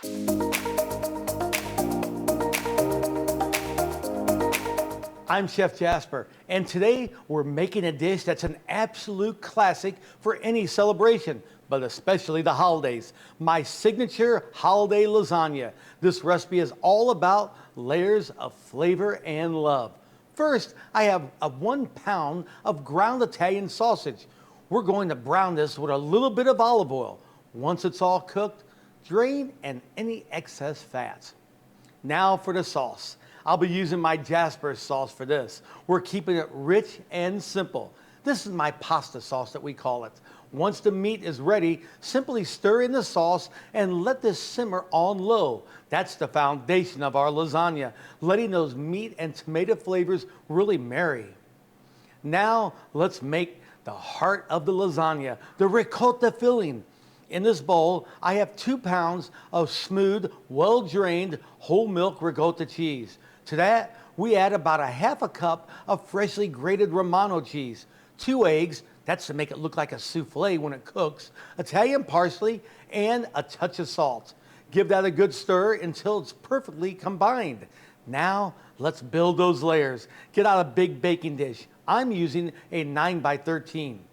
I'm Chef Jasper, and today we're making a dish that's an absolute classic for any celebration, but especially the holidays. My signature holiday lasagna. This recipe is all about layers of flavor and love. First, I have a 1 pound of ground Italian sausage. We're going to brown this with a little bit of olive oil. Once it's all cooked, drain and any excess fats. Now for the sauce. I'll be using my Jasper sauce for this. We're keeping it rich and simple. This is my pasta sauce that we call it. Once the meat is ready, simply stir in the sauce and let this simmer on low. That's the foundation of our lasagna, letting those meat and tomato flavors really marry. Now let's make the heart of the lasagna, the ricotta filling. In this bowl, I have 2 pounds of smooth, well-drained whole milk ricotta cheese. To that, we add about 1/2 cup of freshly grated Romano cheese, 2 eggs, that's to make it look like a souffle when it cooks, Italian parsley, and a touch of salt. Give that a good stir until it's perfectly combined. Now, let's build those layers. Get out a big baking dish. I'm using a 9 by 13.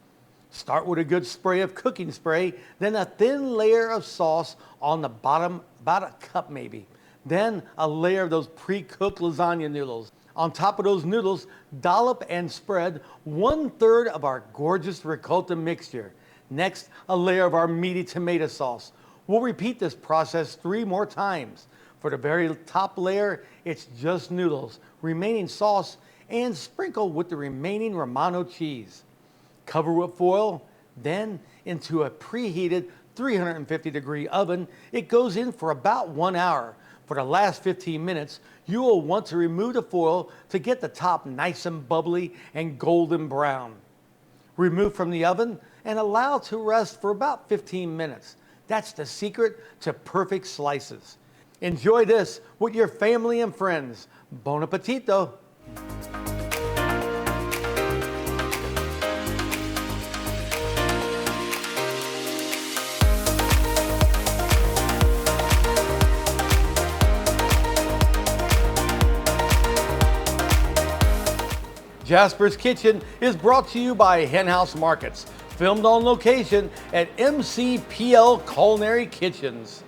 Start with a good spray of cooking spray, then a thin layer of sauce on the bottom, about 1 cup maybe. Then a layer of those pre-cooked lasagna noodles. On top of those noodles, dollop and spread 1/3 of our gorgeous ricotta mixture. Next, a layer of our meaty tomato sauce. We'll repeat this process 3 more times. For the very top layer, it's just noodles, remaining sauce, and sprinkle with the remaining Romano cheese. Cover with foil, then into a preheated 350-degree oven. It goes in for about 1 hour. For the last 15 minutes, you will want to remove the foil to get the top nice and bubbly and golden brown. Remove from the oven and allow to rest for about 15 minutes. That's the secret to perfect slices. Enjoy this with your family and friends. Bon appetito! Jasper's Kitchen is brought to you by Henhouse Markets, filmed on location at MCPL Culinary Kitchens.